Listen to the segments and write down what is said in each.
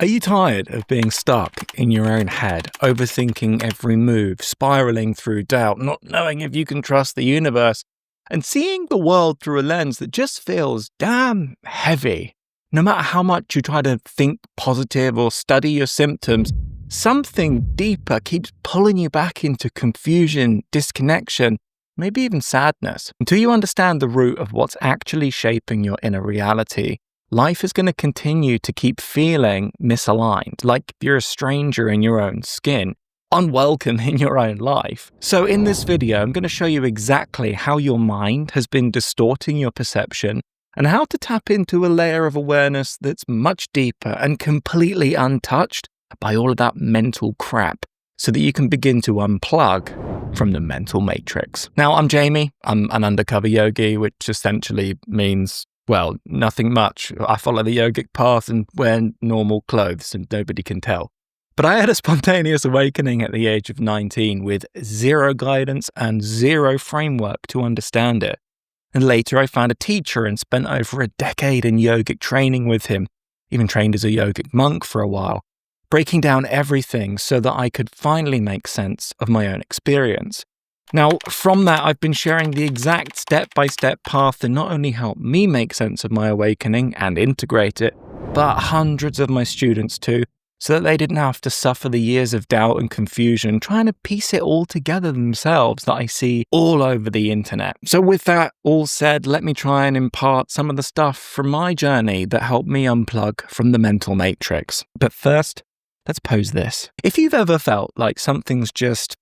Are you tired of being stuck in your own head, overthinking every move, spiraling through doubt, not knowing if you can trust the universe, and seeing the world through a lens that just feels damn heavy? No matter how much you try to think positive or study your symptoms, something deeper keeps pulling you back into confusion, disconnection, maybe even sadness. Until you understand the root of what's actually shaping your inner reality, life is going to continue to keep feeling misaligned, like you're a stranger in your own skin, unwelcome in your own life. So in this video, I'm going to show you exactly how your mind has been distorting your perception and how to tap into a layer of awareness that's much deeper and completely untouched by all of that mental crap, so that you can begin to unplug from the mental matrix. Now, I'm Jamie. I'm an undercover yogi, which essentially means, well, nothing much. I follow the yogic path and wear normal clothes and nobody can tell. But I had a spontaneous awakening at the age of 19 with zero guidance and zero framework to understand it. And later I found a teacher and spent over a decade in yogic training with him, even trained as a yogic monk for a while, breaking down everything so that I could finally make sense of my own experience. Now, from that, I've been sharing the exact step-by-step path that not only helped me make sense of my awakening and integrate it, but hundreds of my students too, so that they didn't have to suffer the years of doubt and confusion trying to piece it all together themselves that I see all over the internet. So with that all said, let me try and impart some of the stuff from my journey that helped me unplug from the mental matrix. But first, let's pose this. If you've ever felt like something's just,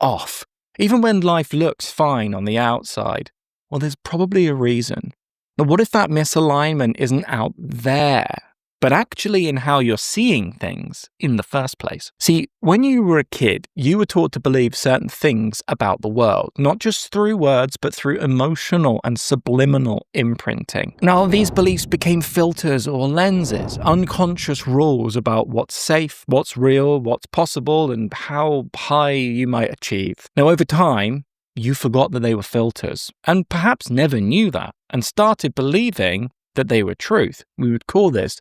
off, even when life looks fine on the outside, well, there's probably a reason. But what if that misalignment isn't out there, but actually in how you're seeing things in the first place? See, when you were a kid, you were taught to believe certain things about the world, not just through words, but through emotional and subliminal imprinting. Now, these beliefs became filters or lenses, unconscious rules about what's safe, what's real, what's possible, and how high you might achieve. Now, over time, you forgot that they were filters, and perhaps never knew that, and started believing that they were truth. We would call this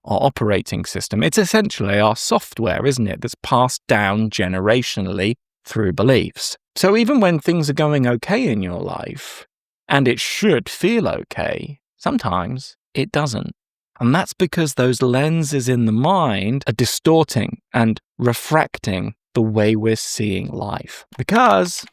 our operating system. It's essentially our software, isn't it, that's passed down generationally through beliefs. So even when things are going okay in your life, and it should feel okay, sometimes it doesn't. And that's because those lenses in the mind are distorting and refracting the way we're seeing life. Because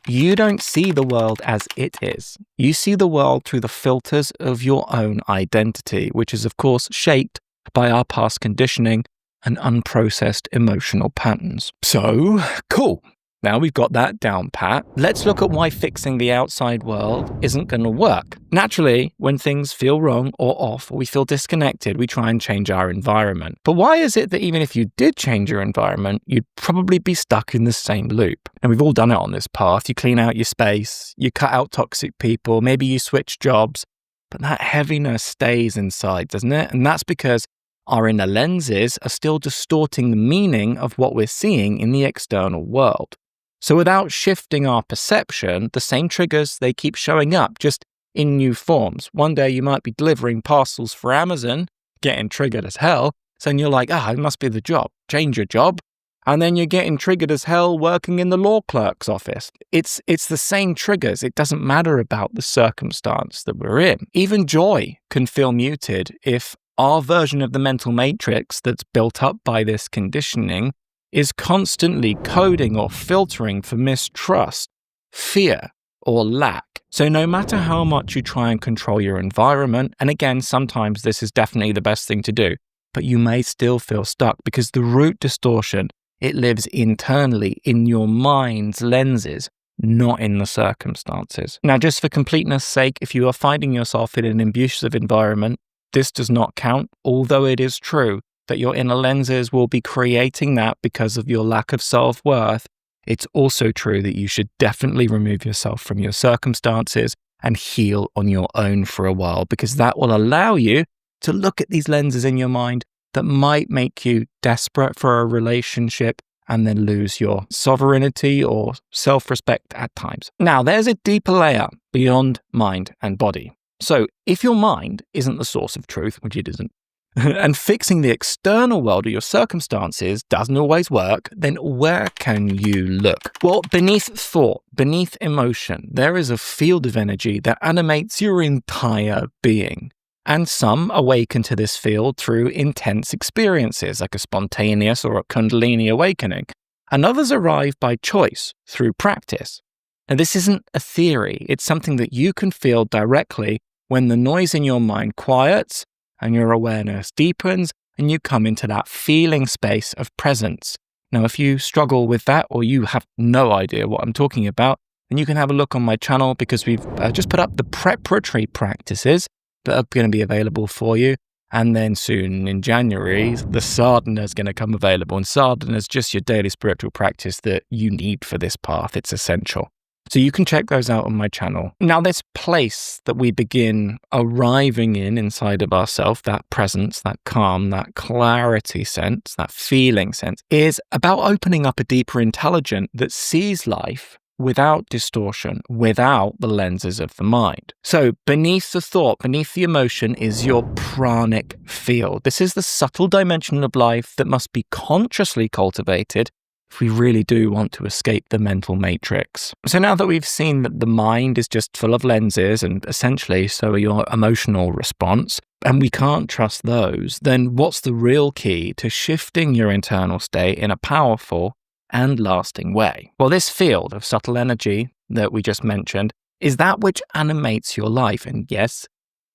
you don't see the world as it is. You see the world through the filters of your own identity, which is of course shaped by our past conditioning and unprocessed emotional patterns. So, cool. Now we've got that down pat. Let's look at why fixing the outside world isn't going to work. Naturally, when things feel wrong or off, or we feel disconnected, we try and change our environment. But why is it that even if you did change your environment, you'd probably be stuck in the same loop? And we've all done it on this path. You clean out your space, you cut out toxic people, maybe you switch jobs, but that heaviness stays inside, doesn't it? And that's because our inner lenses are still distorting the meaning of what we're seeing in the external world. So without shifting our perception, the same triggers, they keep showing up, just in new forms. One day you might be delivering parcels for Amazon, getting triggered as hell, so then you're like, it must be the job. Change your job. And then you're getting triggered as hell working in the law clerk's office. It's the same triggers. It doesn't matter about the circumstance that we're in. Even joy can feel muted if our version of the mental matrix that's built up by this conditioning is constantly coding or filtering for mistrust, fear, or lack. So no matter how much you try and control your environment, and again, sometimes this is definitely the best thing to do, but you may still feel stuck because the root distortion, it lives internally in your mind's lenses, not in the circumstances. Now, just for completeness' sake, if you are finding yourself in an abusive environment, this does not count, although it is true that your inner lenses will be creating that because of your lack of self-worth. It's also true that you should definitely remove yourself from your circumstances and heal on your own for a while, because that will allow you to look at these lenses in your mind that might make you desperate for a relationship and then lose your sovereignty or self-respect at times. Now, there's a deeper layer beyond mind and body. So if your mind isn't the source of truth, which it isn't, and fixing the external world or your circumstances doesn't always work, then where can you look? Well, beneath thought, beneath emotion, there is a field of energy that animates your entire being. And some awaken to this field through intense experiences, like a spontaneous or a Kundalini awakening, and others arrive by choice through practice. Now, this isn't a theory, it's something that you can feel directly when the noise in your mind quiets and your awareness deepens and you come into that feeling space of presence. Now, if you struggle with that or you have no idea what I'm talking about, then you can have a look on my channel because we've just put up the preparatory practices that are going to be available for you. And then soon in January, the sadhana is going to come available. And sadhana is just your daily spiritual practice that you need for this path. It's essential. So you can check those out on my channel. Now, this place that we begin arriving in inside of ourselves, that presence, that calm, that clarity sense, that feeling sense, is about opening up a deeper intelligence that sees life without distortion, without the lenses of the mind. So beneath the thought, beneath the emotion is your pranic field. This is the subtle dimension of life that must be consciously cultivated if we really do want to escape the mental matrix. So now that we've seen that the mind is just full of lenses and essentially so are your emotional response, and we can't trust those, then what's the real key to shifting your internal state in a powerful and lasting way? Well, this field of subtle energy that we just mentioned is that which animates your life. And yes,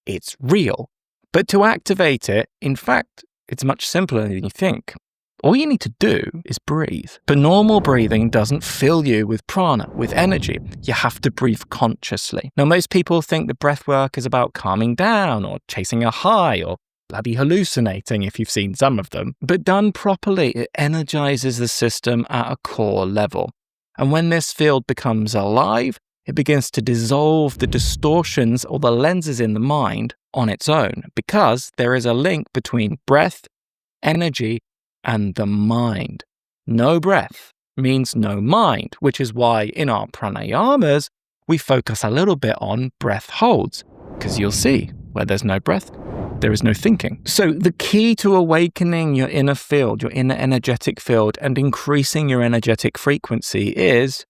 it's real. But to activate it, in fact, it's much simpler than you think. All you need to do is breathe. But normal breathing doesn't fill you with prana, with energy. You have to breathe consciously. Now, most people think the breath work is about calming down or chasing a high or bloody hallucinating if you've seen some of them. But done properly, it energizes the system at a core level. And when this field becomes alive, it begins to dissolve the distortions or the lenses in the mind on its own, because there is a link between breath, energy, and the mind. No breath means no mind, which is why in our pranayamas, we focus a little bit on breath holds, because you'll see where there's no breath, there is no thinking. So the key to awakening your inner field, your inner energetic field, and increasing your energetic frequency is,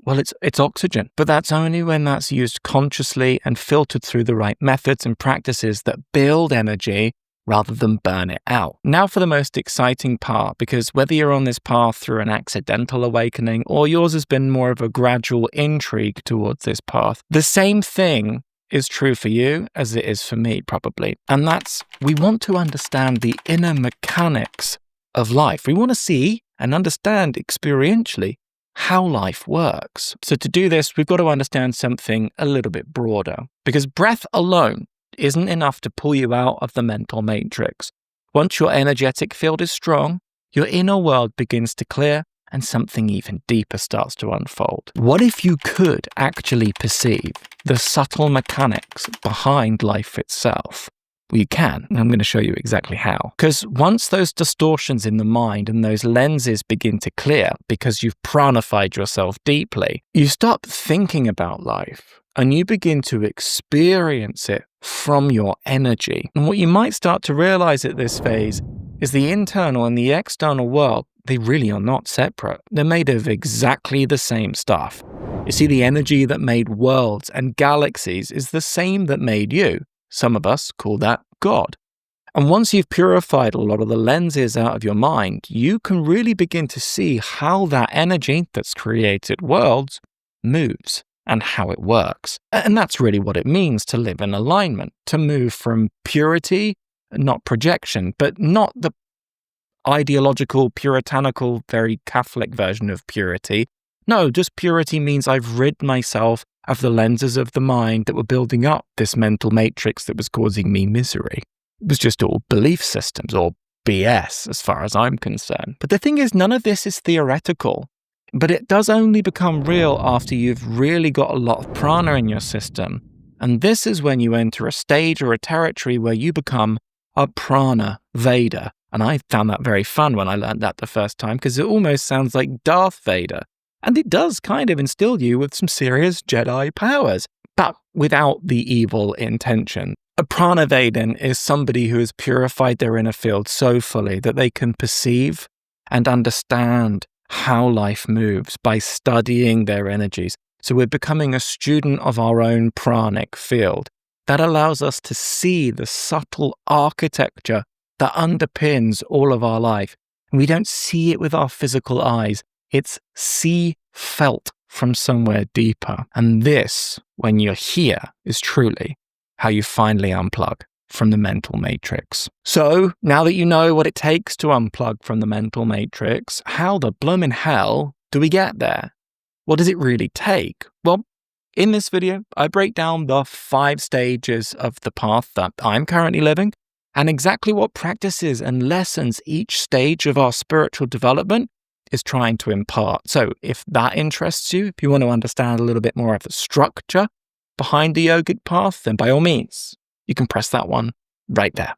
well, it's oxygen. But that's only when that's used consciously and filtered through the right methods and practices that build energy rather than burn it out. Now for the most exciting part, because whether you're on this path through an accidental awakening or yours has been more of a gradual intrigue towards this path, the same thing is true for you as it is for me, probably. And that's, we want to understand the inner mechanics of life. We want to see and understand experientially how life works. So to do this, we've got to understand something a little bit broader, because breath alone isn't enough to pull you out of the mental matrix. Once your energetic field is strong, your inner world begins to clear and something even deeper starts to unfold. What if you could actually perceive the subtle mechanics behind life itself? Well, you can, and I'm going to show you exactly how. Because once those distortions in the mind and those lenses begin to clear because you've pranified yourself deeply, you stop thinking about life and you begin to experience it from your energy. And what you might start to realize at this phase is the internal and the external world, they really are not separate. They're made of exactly the same stuff. You see, the energy that made worlds and galaxies is the same that made you. Some of us call that God. And once you've purified a lot of the lenses out of your mind, you can really begin to see how that energy that's created worlds moves and how it works. And that's really what it means to live in alignment, to move from purity, not projection, but not the ideological, puritanical, very Catholic version of purity. No, just purity means I've rid myself of the lenses of the mind that were building up this mental matrix that was causing me misery. It was just all belief systems or BS as far as I'm concerned. But the thing is, none of this is theoretical. But it does only become real after you've really got a lot of prana in your system. And this is when you enter a stage or a territory where you become a prana Vader. And I found that very fun when I learned that the first time, because it almost sounds like Darth Vader. And it does kind of instill you with some serious Jedi powers, but without the evil intention. A pranavadan is somebody who has purified their inner field so fully that they can perceive and understand how life moves by studying their energies. So we're becoming a student of our own pranic field. That allows us to see the subtle architecture that underpins all of our life. And we don't see it with our physical eyes. It's felt from somewhere deeper. And this, when you're here, is truly how you finally unplug from the mental matrix. So, now that you know what it takes to unplug from the mental matrix, how the bloomin' hell do we get there? What does it really take? Well, in this video, I break down the 5 stages of the path that I'm currently living and exactly what practices and lessons each stage of our spiritual development is trying to impart. So if that interests you, if you want to understand a little bit more of the structure behind the yogic path, then by all means, you can press that one right there.